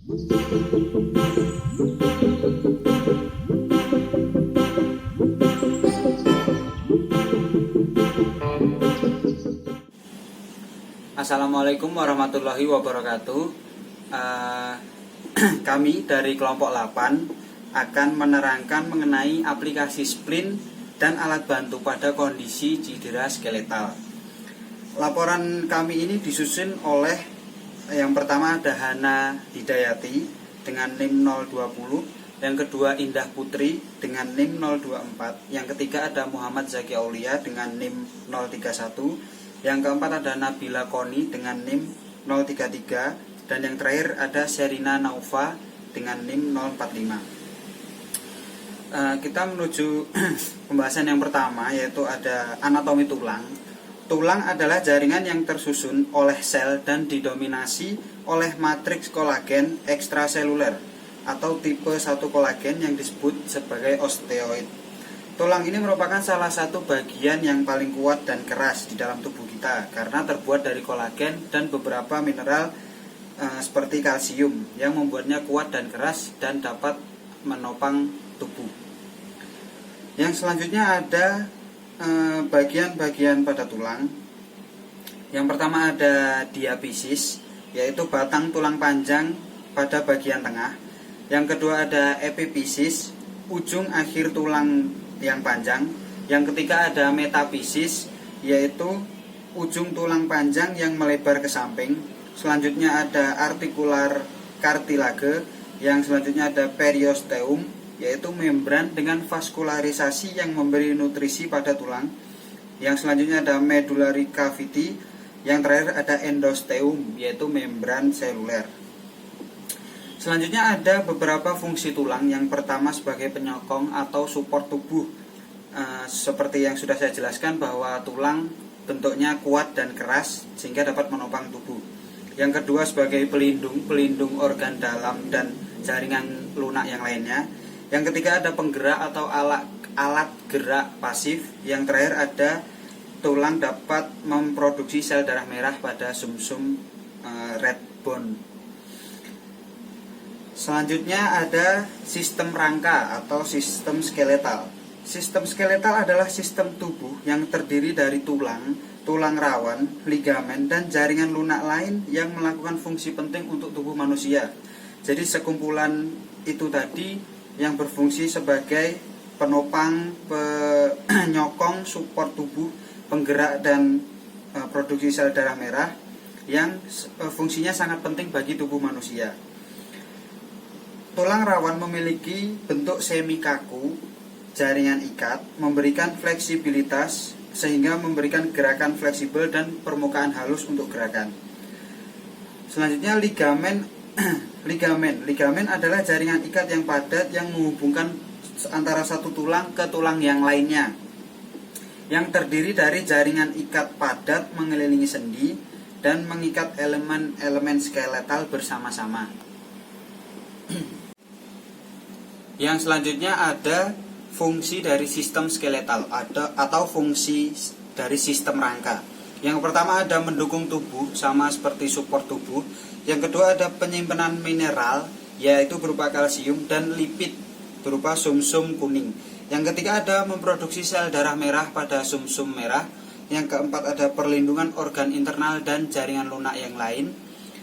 Assalamualaikum warahmatullahi wabarakatuh. Kami dari kelompok 8 akan menerangkan mengenai aplikasi splint dan alat bantu pada kondisi cedera skeletal. Laporan kami ini disusun oleh yang pertama ada Hana Hidayati dengan NIM 020, yang kedua Indah Putri dengan NIM 024, yang ketiga ada Muhammad Zaki Aulia dengan NIM 031, yang keempat ada Nabila Koni dengan NIM 033, dan yang terakhir ada Sherina Naufa dengan NIM 045. Kita menuju pembahasan yang pertama, yaitu ada anatomi tulang. Tulang adalah jaringan yang tersusun oleh sel dan didominasi oleh matriks kolagen ekstraseluler atau tipe 1 kolagen yang disebut sebagai osteoid. Tulang ini merupakan salah satu bagian yang paling kuat dan keras di dalam tubuh kita karena terbuat dari kolagen dan beberapa mineral seperti kalsium yang membuatnya kuat dan keras dan dapat menopang tubuh. Yang selanjutnya ada bagian-bagian pada tulang. Yang pertama ada diapisis, yaitu batang tulang panjang pada bagian tengah. Yang kedua ada epifisis, ujung akhir tulang yang panjang. Yang ketiga ada metafisis, yaitu ujung tulang panjang yang melebar ke samping. Selanjutnya ada artikular cartilage. Yang selanjutnya ada periosteum, yaitu membran dengan vaskularisasi yang memberi nutrisi pada tulang. Yang selanjutnya ada medullary cavity. Yang terakhir ada endosteum, yaitu membran seluler. Selanjutnya ada beberapa fungsi tulang. Yang pertama sebagai penyokong atau support tubuh. Seperti yang sudah saya jelaskan bahwa tulang bentuknya kuat dan keras sehingga dapat menopang tubuh. Yang kedua sebagai pelindung organ dalam dan jaringan lunak yang lainnya. Yang ketiga ada penggerak atau alat gerak pasif. Yang terakhir ada tulang dapat memproduksi sel darah merah pada sumsum red bone. Selanjutnya ada sistem rangka atau sistem skeletal. Sistem skeletal adalah sistem tubuh yang terdiri dari tulang, tulang rawan, ligamen, dan jaringan lunak lain yang melakukan fungsi penting untuk tubuh manusia. Jadi sekumpulan itu tadi yang berfungsi sebagai penopang, penyokong, support tubuh, penggerak dan produksi sel darah merah yang fungsinya sangat penting bagi tubuh manusia. Tulang rawan memiliki bentuk semi kaku, jaringan ikat, memberikan fleksibilitas sehingga memberikan gerakan fleksibel dan permukaan halus untuk gerakan. Selanjutnya ligamen. Ligamen adalah jaringan ikat yang padat yang menghubungkan antara satu tulang ke tulang yang lainnya, yang terdiri dari jaringan ikat padat mengelilingi sendi dan mengikat elemen-elemen skeletal bersama-sama. Yang selanjutnya ada fungsi dari sistem skeletal atau fungsi dari sistem rangka. Yang pertama ada mendukung tubuh sama seperti support tubuh. Yang kedua ada penyimpanan mineral yaitu berupa kalsium dan lipid berupa sumsum kuning. Yang ketiga ada memproduksi sel darah merah pada sumsum merah. Yang keempat ada perlindungan organ internal dan jaringan lunak yang lain.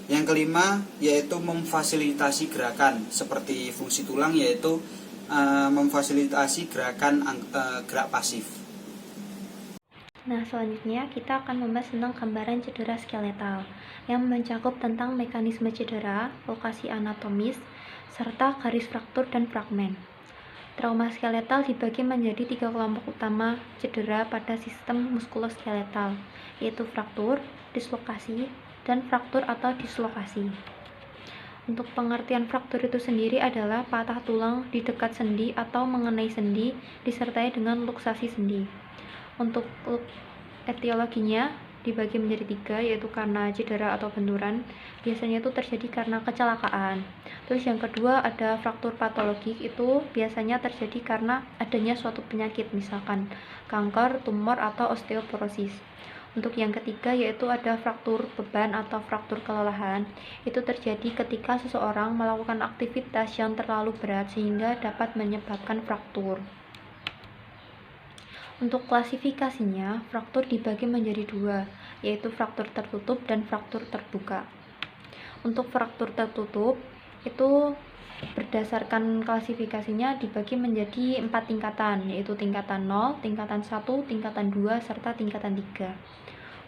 Yang kelima yaitu memfasilitasi gerakan seperti fungsi tulang yaitu memfasilitasi gerakan gerak pasif. Nah, selanjutnya kita akan membahas tentang gambaran cedera skeletal yang mencakup tentang mekanisme cedera, lokasi anatomis, serta garis fraktur dan fragmen. Trauma skeletal dibagi menjadi 3 kelompok utama cedera pada sistem muskuloskeletal, yaitu fraktur, dislokasi, dan fraktur atau dislokasi. Untuk pengertian fraktur itu sendiri adalah patah tulang di dekat sendi atau mengenai sendi disertai dengan luksasi sendi. Untuk etiologinya dibagi menjadi 3, yaitu karena cedera atau benturan. Biasanya itu terjadi karena kecelakaan. Terus yang kedua ada fraktur patologik, itu biasanya terjadi karena adanya suatu penyakit, misalkan kanker, tumor, atau osteoporosis. Untuk yang ketiga yaitu ada fraktur beban atau fraktur kelelahan. Itu terjadi ketika seseorang melakukan aktivitas yang terlalu berat sehingga dapat menyebabkan fraktur. Untuk klasifikasinya, fraktur dibagi menjadi dua, yaitu fraktur tertutup dan fraktur terbuka. Untuk fraktur tertutup, itu berdasarkan klasifikasinya dibagi menjadi 4 tingkatan, yaitu tingkatan 0, tingkatan 1, tingkatan 2, serta tingkatan 3.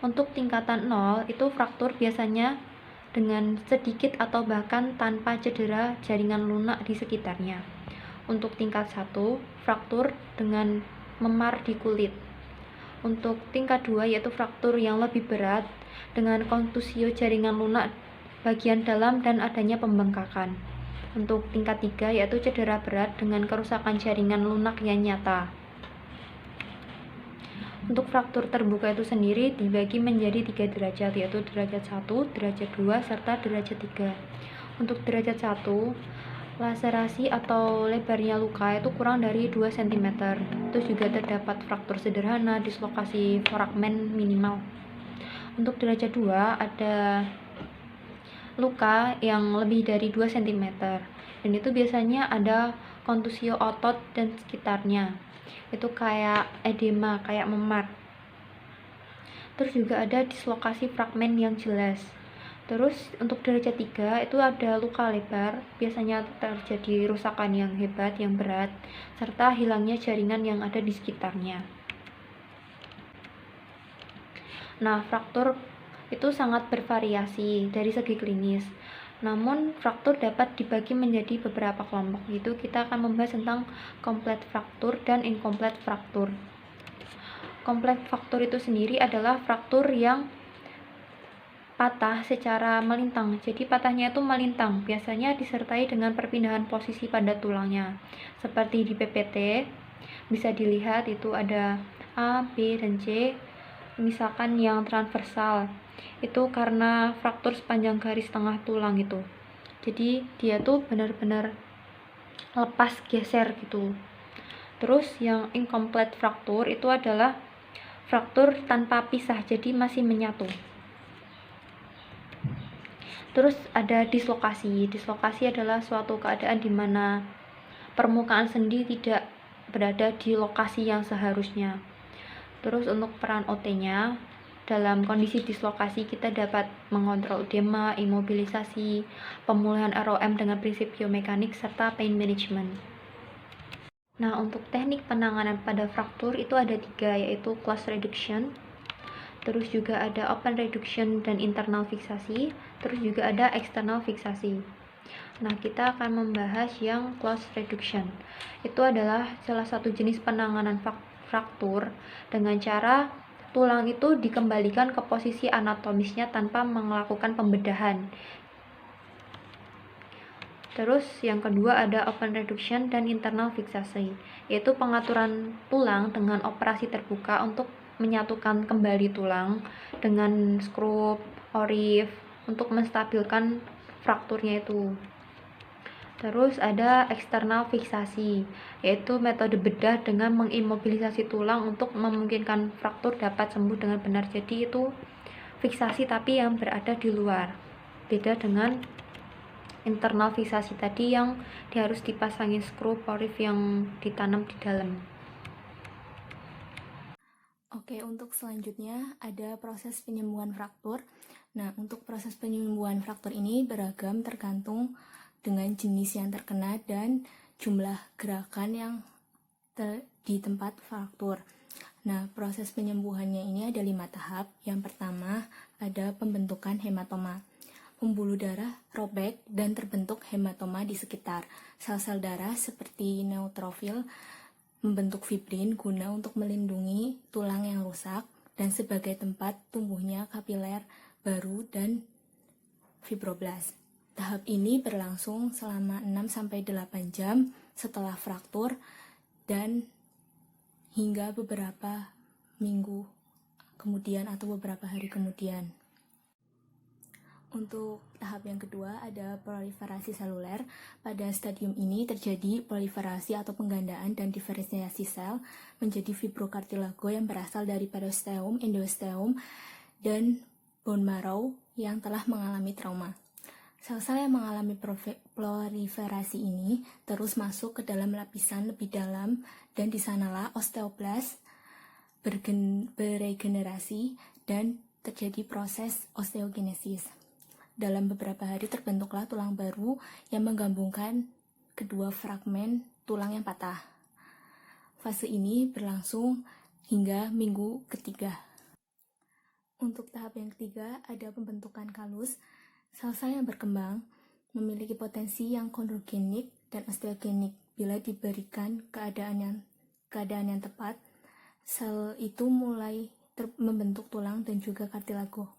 Untuk tingkatan 0, itu fraktur biasanya dengan sedikit atau bahkan tanpa cedera jaringan lunak di sekitarnya. Untuk tingkat 1, fraktur dengan memar di kulit. Untuk tingkat 2 yaitu fraktur yang lebih berat dengan kontusio jaringan lunak bagian dalam dan adanya pembengkakan. Untuk tingkat 3 yaitu cedera berat dengan kerusakan jaringan lunak yang nyata. Untuk fraktur terbuka itu sendiri dibagi menjadi 3 derajat, yaitu derajat 1, derajat 2, serta derajat 3. Untuk derajat 1, laserasi atau lebarnya luka itu kurang dari 2 cm. Terus juga terdapat fraktur sederhana, dislokasi fragmen minimal. Untuk derajat 2 ada luka yang lebih dari 2 cm. Dan itu biasanya ada kontusio otot dan sekitarnya. Itu kayak edema, kayak memar. Terus juga ada dislokasi fragmen yang jelas. Terus untuk derajat 3 itu ada luka lebar, biasanya terjadi rusakan yang hebat, yang berat, serta hilangnya jaringan yang ada di sekitarnya. Nah, fraktur itu sangat bervariasi dari segi klinis. Namun, fraktur dapat dibagi menjadi beberapa kelompok. Itu kita akan membahas tentang komplet fraktur dan incomplete fraktur. Komplet fraktur itu sendiri adalah fraktur yang patah secara melintang. Jadi patahnya itu melintang, biasanya disertai dengan perpindahan posisi pada tulangnya. Seperti di PPT bisa dilihat itu ada A, B, dan C. Misalkan yang transversal itu karena fraktur sepanjang garis tengah tulang itu. Jadi dia tuh benar-benar lepas geser gitu. Terus yang incomplete fraktur itu adalah fraktur tanpa pisah, jadi masih menyatu. Terus ada dislokasi. Dislokasi adalah suatu keadaan di mana permukaan sendi tidak berada di lokasi yang seharusnya. Terus untuk peran OT-nya, dalam kondisi dislokasi kita dapat mengontrol edema, imobilisasi, pemulihan ROM dengan prinsip biomekanik, serta pain management. Nah, untuk teknik penanganan pada fraktur itu ada 3, yaitu close reduction, terus juga ada open reduction dan internal fiksasi, terus juga ada external fiksasi. Nah, kita akan membahas yang close reduction. Itu adalah salah satu jenis penanganan fraktur dengan cara tulang itu dikembalikan ke posisi anatomisnya tanpa melakukan pembedahan. Terus yang kedua ada open reduction dan internal fiksasi, yaitu pengaturan tulang dengan operasi terbuka untuk menyatukan kembali tulang dengan skrup, orif untuk menstabilkan frakturnya itu. Terus ada eksternal fiksasi, yaitu metode bedah dengan mengimobilisasi tulang untuk memungkinkan fraktur dapat sembuh dengan benar. Jadi itu fiksasi tapi yang berada di luar. Beda dengan internal fiksasi tadi yang harus dipasangin skrup orif yang ditanam di dalam. Oke, untuk selanjutnya ada proses penyembuhan fraktur. Nah, untuk proses penyembuhan fraktur ini beragam tergantung dengan jenis yang terkena dan jumlah gerakan yang di tempat fraktur. Nah, proses penyembuhannya ini ada 5 tahap. Yang pertama ada pembentukan hematoma. Pembuluh darah robek dan terbentuk hematoma di sekitar. Sel-sel darah seperti neutrofil membentuk fibrin guna untuk melindungi tulang yang rusak dan sebagai tempat tumbuhnya kapiler baru dan fibroblast. Tahap ini berlangsung selama 6-8 jam setelah fraktur dan hingga beberapa minggu kemudian atau beberapa hari kemudian. Untuk tahap yang kedua ada proliferasi seluler. Pada stadium ini terjadi proliferasi atau penggandaan dan diferensiasi sel menjadi fibrokartilago yang berasal dari periosteum, endosteum, dan bone marrow yang telah mengalami trauma. Sel-sel yang mengalami proliferasi ini terus masuk ke dalam lapisan lebih dalam dan di sanalah osteoblast beregenerasi dan terjadi proses osteogenesis. Dalam beberapa hari terbentuklah tulang baru yang menggabungkan kedua fragmen tulang yang patah. Fase ini berlangsung hingga minggu ketiga. Untuk tahap yang ketiga ada pembentukan kalus. Sel-sel yang berkembang memiliki potensi yang kondrogenik dan osteogenik. Bila diberikan keadaan yang tepat, sel itu mulai membentuk tulang dan juga kartilago.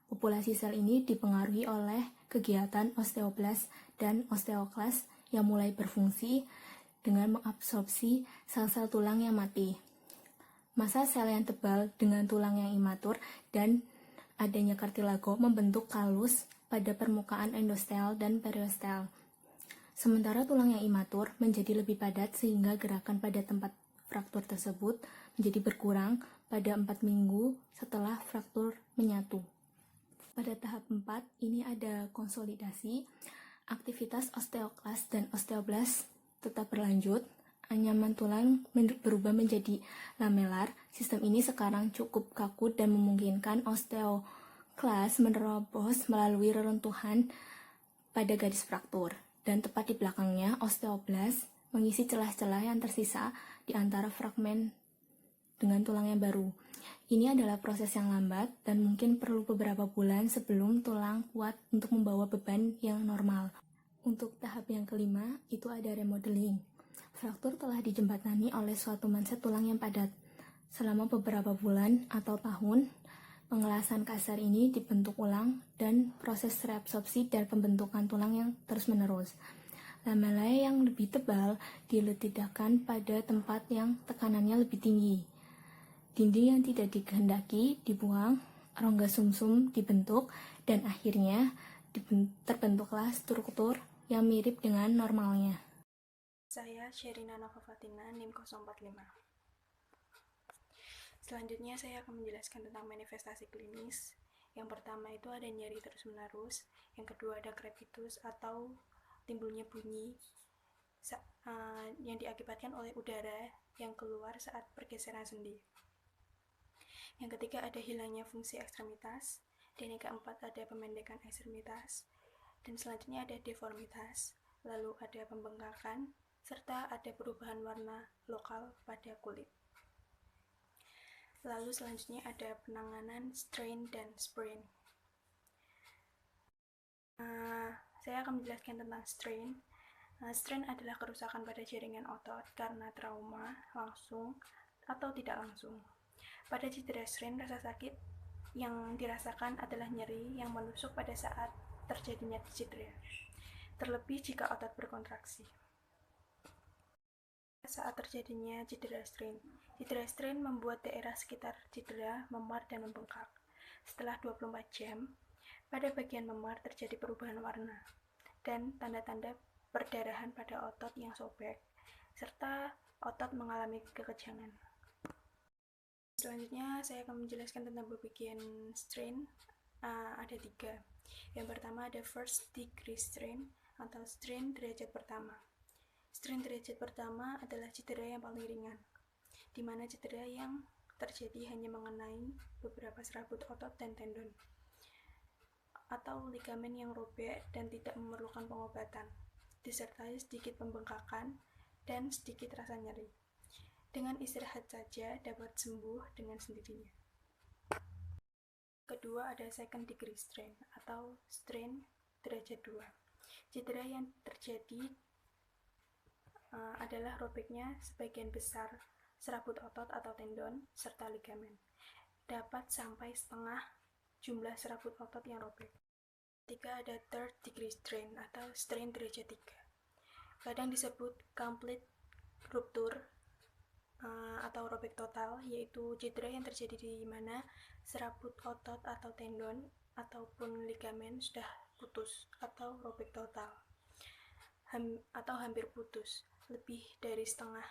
Populasi sel ini dipengaruhi oleh kegiatan osteoblast dan osteoklas yang mulai berfungsi dengan mengabsorpsi sel-sel tulang yang mati. Massa sel yang tebal dengan tulang yang imatur dan adanya kartilago membentuk kalus pada permukaan endostel dan periostel. Sementara tulang yang imatur menjadi lebih padat sehingga gerakan pada tempat fraktur tersebut menjadi berkurang pada 4 minggu setelah fraktur menyatu. Pada tahap 4, ini ada konsolidasi. Aktivitas osteoklas dan osteoblast tetap berlanjut. Anyaman tulang berubah menjadi lamelar. Sistem ini sekarang cukup kaku dan memungkinkan osteoklas menerobos melalui reruntuhan pada garis fraktur. Dan tepat di belakangnya, osteoblast mengisi celah-celah yang tersisa di antara fragmen dengan tulang yang baru. Ini adalah proses yang lambat dan mungkin perlu beberapa bulan sebelum tulang kuat untuk membawa beban yang normal. Untuk tahap yang kelima, itu ada remodeling. Fraktur telah dijembatani oleh suatu manset tulang yang padat. Selama beberapa bulan atau tahun, pengelasan kasar ini dibentuk ulang dan proses reabsorpsi dan pembentukan tulang yang terus-menerus. Lamela yang lebih tebal diletakkan pada tempat yang tekanannya lebih tinggi. Dinding yang tidak dikehendaki dibuang, rongga sumsum dibentuk, dan akhirnya terbentuklah struktur yang mirip dengan normalnya. Saya Sherina Nova Fatina, NIM 045. Selanjutnya saya akan menjelaskan tentang manifestasi klinis. Yang pertama itu ada nyeri terus-menerus, yang kedua ada crepitus atau timbulnya bunyi yang diakibatkan oleh udara yang keluar saat pergeseran sendi. Yang ketiga ada hilangnya fungsi ekstremitas, dan yang keempat ada pemendekan ekstremitas, dan selanjutnya ada deformitas, lalu ada pembengkakan, serta ada perubahan warna lokal pada kulit. Lalu selanjutnya ada penanganan strain dan sprain. Saya akan menjelaskan tentang strain. Strain adalah kerusakan pada jaringan otot karena trauma langsung atau tidak langsung. Pada cedera strain, rasa sakit yang dirasakan adalah nyeri yang menusuk pada saat terjadinya cedera, terlebih jika otot berkontraksi. Saat terjadinya cedera strain membuat daerah sekitar cedera memar dan membengkak. Setelah 24 jam, pada bagian memar terjadi perubahan warna dan tanda-tanda perdarahan pada otot yang sobek, serta otot mengalami kekejangan. Selanjutnya saya akan menjelaskan tentang bagian strain. Ada 3. Yang pertama ada first degree strain atau strain derajat pertama. Strain derajat pertama adalah cedera yang paling ringan, di mana cedera yang terjadi hanya mengenai beberapa serabut otot dan tendon, atau ligamen yang robek dan tidak memerlukan pengobatan, disertai sedikit pembengkakan dan sedikit rasa nyeri. Dengan istirahat saja dapat sembuh dengan sendirinya. Kedua ada second degree strain atau strain derajat 2. Cedera yang terjadi adalah robeknya sebagian besar serabut otot atau tendon serta ligamen. Dapat sampai setengah jumlah serabut otot yang robek. Ketiga ada third degree strain atau strain derajat 3. Kadang disebut complete rupture atau robek total, yaitu cedera yang terjadi di mana serabut otot atau tendon ataupun ligamen sudah putus atau robek total atau hampir putus, lebih dari setengah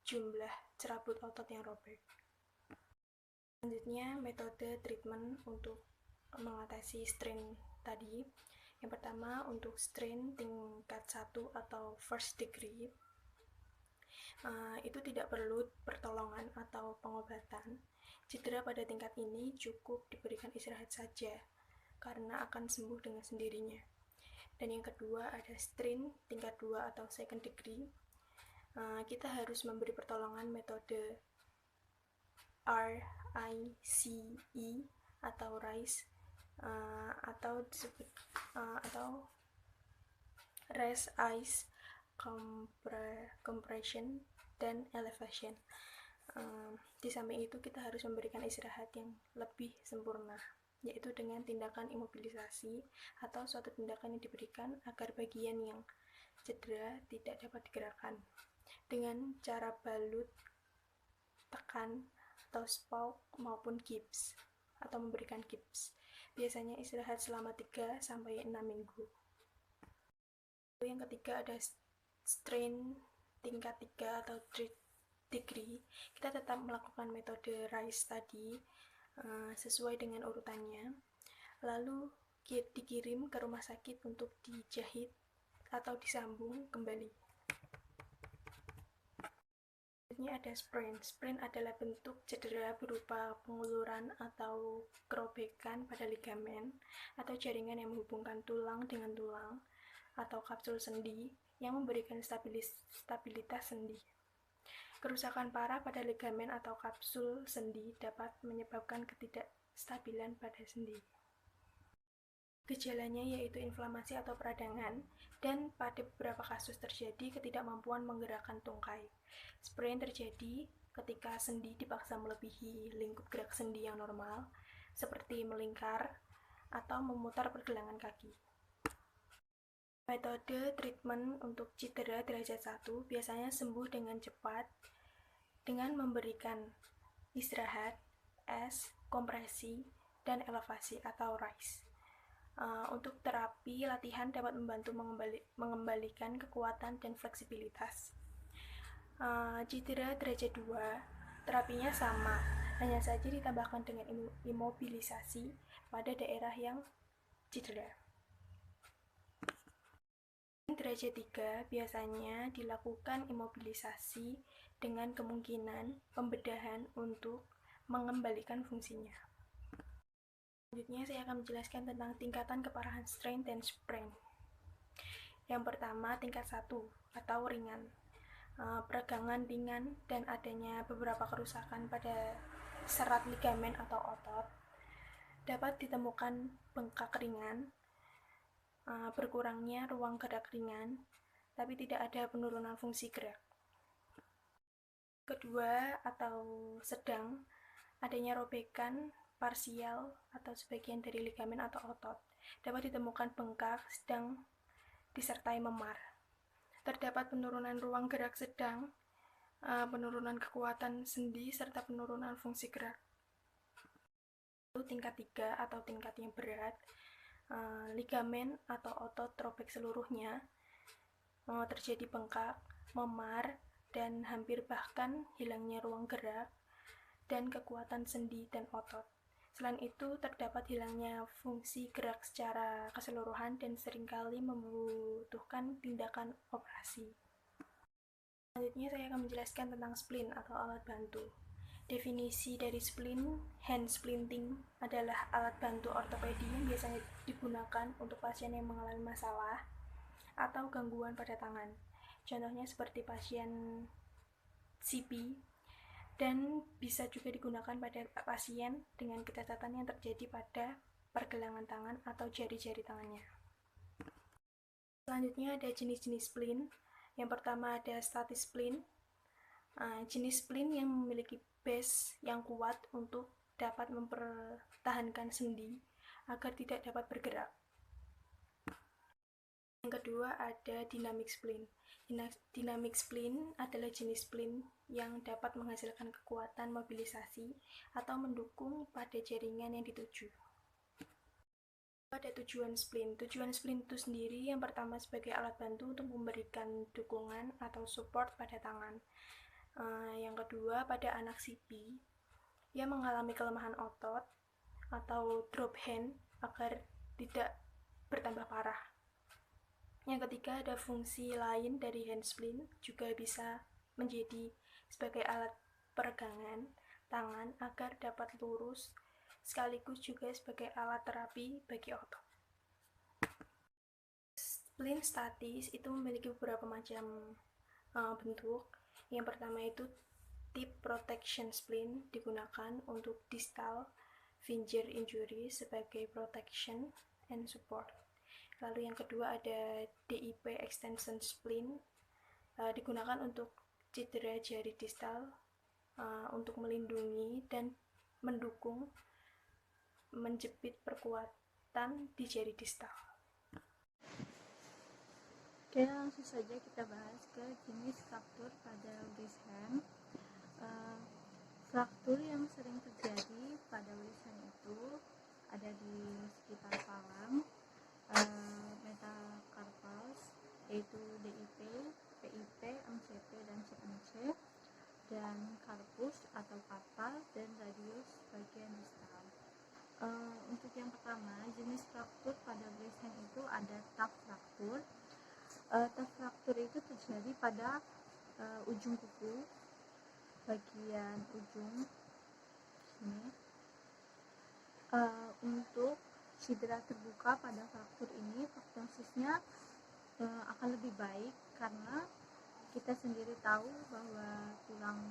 jumlah cerabut otot yang robek. Selanjutnya, metode treatment untuk mengatasi strain tadi. Yang pertama, untuk strain tingkat 1 atau first degree, itu tidak perlu pertolongan atau pengobatan. Cedera pada tingkat ini cukup diberikan istirahat saja, karena akan sembuh dengan sendirinya. Dan yang kedua, ada strain tingkat 2 atau second degree. Kita harus memberi pertolongan metode RICE atau RICE, atau disebut atau rest, ice, compression, dan elevation. Di samping itu kita harus memberikan istirahat yang lebih sempurna, yaitu dengan tindakan imobilisasi atau suatu tindakan yang diberikan agar bagian yang cedera tidak dapat digerakkan dengan cara balut, tekan, atau spoke maupun gips, atau memberikan gips. Biasanya istirahat selama 3-6 minggu. Yang ketiga ada strain tingkat 3 atau third degree. Kita tetap melakukan metode RICE tadi sesuai dengan urutannya, lalu dikirim ke rumah sakit untuk dijahit atau disambung kembali. Selanjutnya ada sprain. Sprain adalah bentuk cedera berupa penguluran atau kerobekan pada ligamen atau jaringan yang menghubungkan tulang dengan tulang atau kapsul sendi yang memberikan stabilitas sendi. Kerusakan parah pada ligamen atau kapsul sendi dapat menyebabkan ketidakstabilan pada sendi. Gejalanya yaitu inflamasi atau peradangan, dan pada beberapa kasus terjadi ketidakmampuan menggerakkan tungkai. Sprain terjadi ketika sendi dipaksa melebihi lingkup gerak sendi yang normal, seperti melingkar atau memutar pergelangan kaki. Metode treatment untuk cedera derajat 1 biasanya sembuh dengan cepat dengan memberikan istirahat, kompresi, dan elevasi atau RICE. Untuk terapi, latihan dapat membantu mengembalikan kekuatan dan fleksibilitas. Cedera derajat 2, terapinya sama, hanya saja ditambahkan dengan imobilisasi pada daerah yang cedera. Derajat 3 biasanya dilakukan imobilisasi dengan kemungkinan pembedahan untuk mengembalikan fungsinya. Selanjutnya saya akan menjelaskan tentang tingkatan keparahan strain dan sprain. Yang pertama, tingkat 1 atau ringan. Peregangan ringan dan adanya beberapa kerusakan pada serat ligamen atau otot. Dapat ditemukan bengkak ringan, berkurangnya ruang gerak ringan, tapi tidak ada penurunan fungsi gerak. Kedua atau sedang, adanya robekan parsial atau sebagian dari ligamen atau otot. Dapat ditemukan bengkak sedang disertai memar. Terdapat penurunan ruang gerak sedang, penurunan kekuatan sendi, serta penurunan fungsi gerak. Tingkat 3 atau tingkat yang berat, ligamen atau otot robek seluruhnya, terjadi bengkak, memar, dan hampir bahkan hilangnya ruang gerak dan kekuatan sendi dan otot. Selain itu, terdapat hilangnya fungsi gerak secara keseluruhan dan seringkali membutuhkan tindakan operasi. Selanjutnya saya akan menjelaskan tentang spleen atau alat bantu. Definisi dari spleen, hand splinting adalah alat bantu ortopedi yang biasanya digunakan untuk pasien yang mengalami masalah atau gangguan pada tangan. Contohnya seperti pasien CP, dan bisa juga digunakan pada pasien dengan kecacatan yang terjadi pada pergelangan tangan atau jari-jari tangannya. Selanjutnya ada jenis-jenis spleen. Yang pertama ada statis spleen. Jenis spleen yang memiliki base yang kuat untuk dapat mempertahankan sendi agar tidak dapat bergerak. Yang kedua ada dynamic spleen. Dynamic spleen adalah jenis spleen yang dapat menghasilkan kekuatan mobilisasi atau mendukung pada jaringan yang dituju. Ada tujuan spleen. Tujuan spleen itu sendiri yang pertama sebagai alat bantu untuk memberikan dukungan atau support pada tangan. Yang kedua pada anak CP yang mengalami kelemahan otot atau drop hand agar tidak bertambah parah. Yang ketiga ada fungsi lain dari hand spleen, juga bisa menjadi sebagai alat peregangan tangan agar dapat lurus, sekaligus juga sebagai alat terapi bagi otot. Spleen statis itu memiliki beberapa macam bentuk. Yang pertama itu tip protection spleen digunakan untuk distal finger injury sebagai protection and support. Lalu yang kedua ada DIP extension spleen, digunakan untuk cedera jari distal, untuk melindungi dan mendukung menjepit perkuatan di jari distal. Oke, langsung saja kita bahas ke jenis fraktur pada wrist hand. Fraktur yang sering terjadi pada wrist hand itu ada di sekitar palang, metacarpals, yaitu DIP, PIP, MCP, dan CMC, dan carpus atau carpal, dan radius bagian distal. Untuk yang pertama, jenis fraktur pada wrist hand itu ada tuff fraktur. Tuff fraktur itu terjadi pada ujung kuku, bagian ujung sini. Untuk cedera terbuka pada fraktur ini, prognosisnya akan lebih baik karena kita sendiri tahu bahwa tulang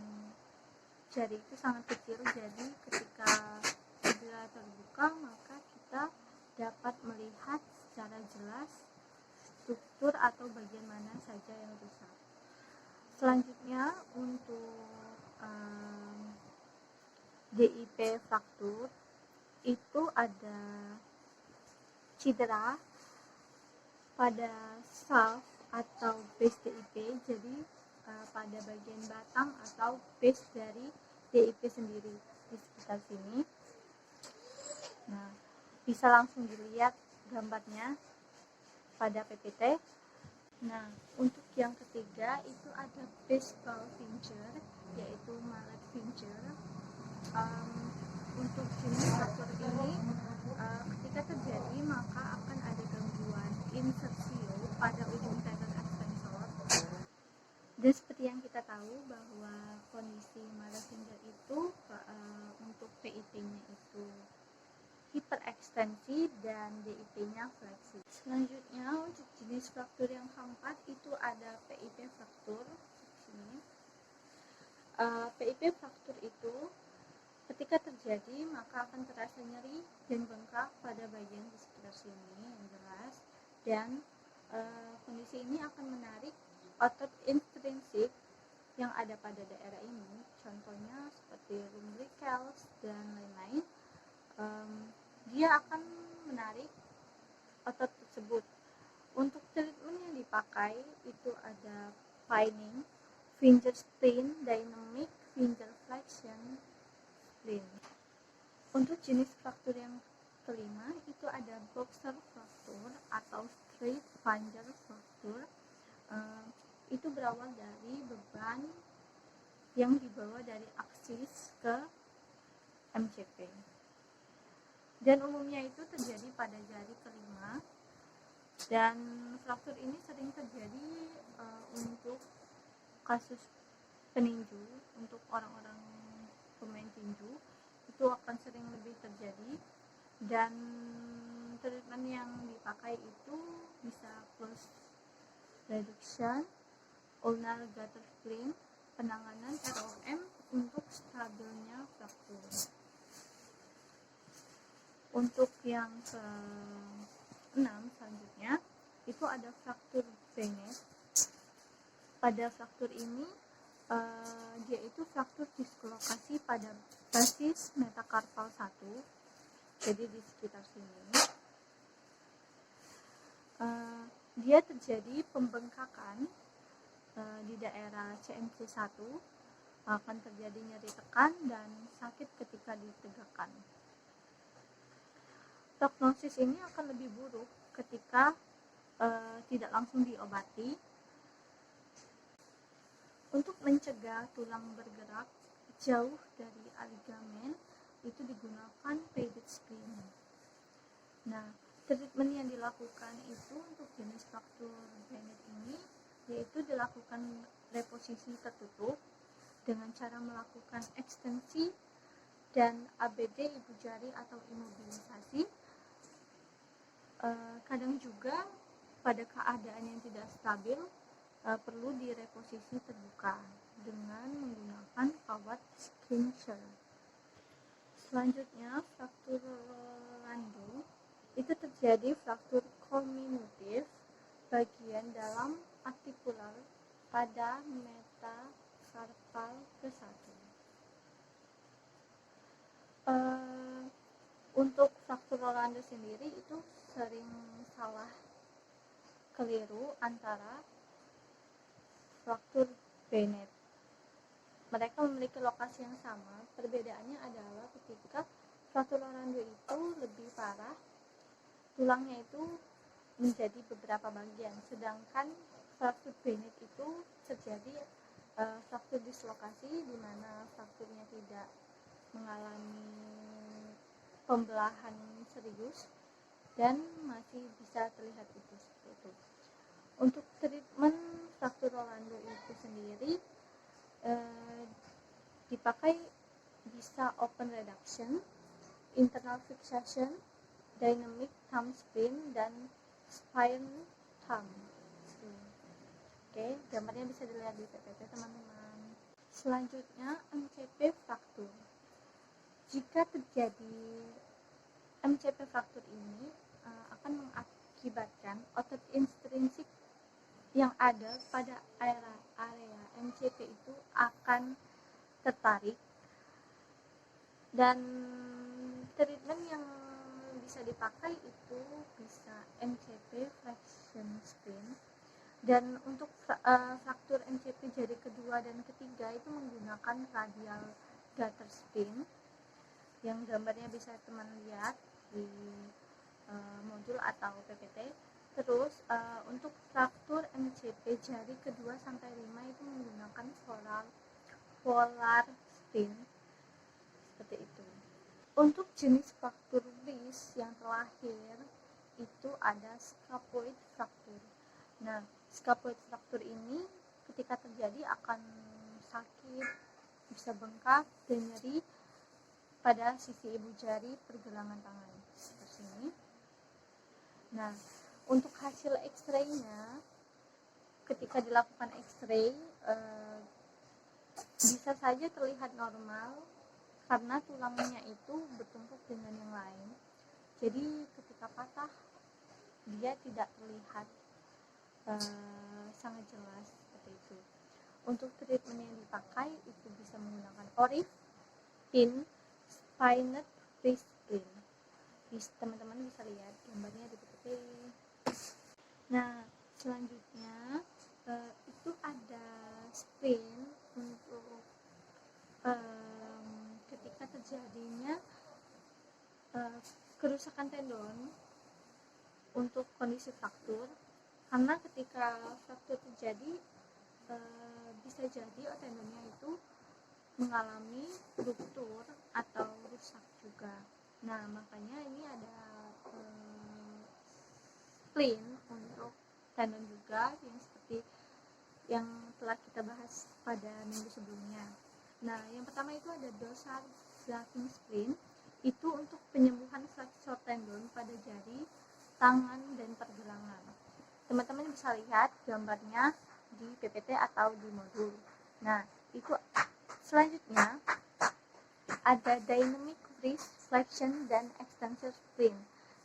jari itu sangat kecil, jadi ketika cedera terbuka maka kita dapat melihat secara jelas struktur atau bagian mana saja yang rusak. Selanjutnya untuk DIP fraktur itu ada cedera pada salv atau base DIP, jadi pada bagian batang atau base dari DIP sendiri di sekitar sini. Nah, bisa langsung dilihat gambarnya pada PPT. Nah, untuk yang ketiga itu ada baseball finger, yaitu mallet finger. Untuk jenis fraktur ini ketika terjadi maka akan ada gangguan insersio pada ujung tendon extensor. Dan seperti yang kita tahu bahwa kondisi mallet finger itu untuk PIP-nya itu hiperekstensi dan DIP-nya fleksi. Selanjutnya untuk jenis fraktur yang keempat itu ada PIP fraktur. Sini. PIP fraktur itu ketika terjadi maka akan terasa nyeri dan bengkak pada bagian di sekitar sini yang jelas, dan kondisi ini akan menarik otot intrinsik yang ada pada daerah ini, contohnya seperti lumbricals dan lain-lain. Dia akan menarik otot tersebut. Untuk treatment yang dipakai itu ada pining, finger spleen, dynamic, finger flexion, spleen. Untuk jenis fraktur yang kelima itu ada boxer fraktur atau straight finger fraktur. Itu berawal dari beban yang dibawa dari aksis ke MCP. Dan umumnya itu terjadi pada jari kelima, dan fraktur ini sering terjadi untuk kasus peninju. Untuk orang-orang pemain tinju itu akan sering lebih terjadi, dan treatment yang dipakai itu bisa close reduction, ulnar gutter splint, penanganan ROM untuk stabilnya fraktur. Untuk yang ke-6 selanjutnya itu ada fraktur Bennett. Pada fraktur ini dia itu fraktur dislokasi pada basis metacarpal 1, jadi di sekitar sini. Dia terjadi pembengkakan di daerah CMC1, akan terjadi nyeri tekan dan sakit ketika ditegakkan. prognosis ini akan lebih buruk ketika tidak langsung diobati. Untuk mencegah tulang bergerak jauh dari ligamen itu digunakan padded splint. Nah, treatment yang dilakukan itu untuk jenis fraktur Bennett ini yaitu dilakukan reposisi tertutup dengan cara melakukan ekstensi dan ABD ibu jari atau imobilisasi. Kadang juga pada keadaan yang tidak stabil perlu direposisi terbuka dengan menggunakan kawat Skincher. Selanjutnya, fraktur Lando itu terjadi fraktur kominutif bagian dalam artikular pada metakarpal ke-1. Untuk fraktur Rolando sendiri itu sering salah keliru antara fraktur Bennett. Mereka memiliki lokasi yang sama, perbedaannya adalah ketika fraktur Rolando itu lebih parah, tulangnya itu menjadi beberapa bagian, sedangkan fraktur Bennett itu terjadi fraktur dislokasi di mana frakturnya tidak mengalami pembelahan serius dan masih bisa terlihat utuh seperti itu. Untuk treatment fraktur Rolando itu sendiri dipakai bisa open reduction, internal fixation, dynamic thumb splint, dan spine thumb. Oke, gambarnya bisa dilihat di PPT teman-teman. Selanjutnya MCP fraktur. Jika terjadi MCP fraktur ini akan mengakibatkan otot intrinsik yang ada pada area MCP itu akan tertarik, dan treatment yang bisa dipakai itu bisa MCP flexion splint, dan untuk fraktur MCP jari kedua dan ketiga itu menggunakan radial gutter splint yang gambarnya bisa teman lihat di modul atau PPT. Terus untuk fraktur MCP jari kedua sampai 5 itu menggunakan polar splint seperti itu. Untuk jenis fraktur wrist yang terakhir itu ada scapuloid fraktur. Nah, scapuloid fraktur ini ketika terjadi akan sakit, bisa bengkak dan nyeri pada sisi ibu jari pergelangan tangan seperti ini. Nah, untuk hasil X-ray-nya ketika dilakukan X-ray bisa saja terlihat normal karena tulangnya itu bertumpuk dengan yang lain. Jadi ketika patah dia tidak terlihat sangat jelas seperti itu. Untuk treatment yang dipakai itu bisa menggunakan Orif, pin, spined wrist splint. Teman-teman bisa lihat gambarnya di PPT. Nah, selanjutnya itu ada splint untuk ketika terjadinya kerusakan tendon untuk kondisi fraktur, karena ketika fraktur terjadi bisa jadi tendonnya itu mengalami ruptur atau rusak juga. Nah, makanya ini ada splint untuk tendon juga yang seperti yang telah kita bahas pada minggu sebelumnya. Nah, yang pertama itu ada dorsal flapping splint, itu untuk penyembuhan flexor tendon pada jari, tangan, dan pergelangan. Teman-teman bisa lihat gambarnya di PPT atau di modul. Nah, itu selanjutnya ada dynamic wrist flexion dan extensor splint.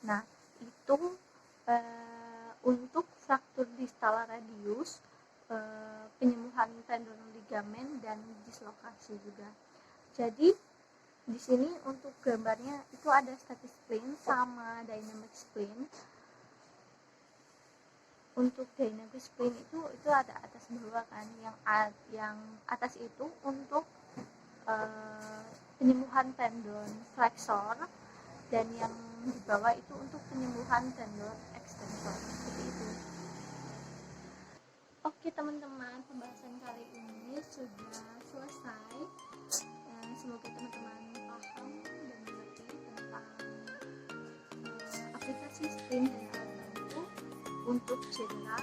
Nah, itu untuk fraktur distal radius, penyembuhan tendon ligamen dan dislokasi juga. Jadi di sini untuk gambarnya itu ada static splint sama dynamic splint. Untuk dynamic splint itu ada atas bawah kan, yang atas itu untuk penyembuhan tendon flexor, dan yang di bawah itu untuk penyembuhan tendon extensor, seperti itu. Oke teman-teman, pembahasan kali ini sudah selesai. Semoga teman-teman paham dan mengerti tentang aplikasi strain dan alat bantu untuk cedera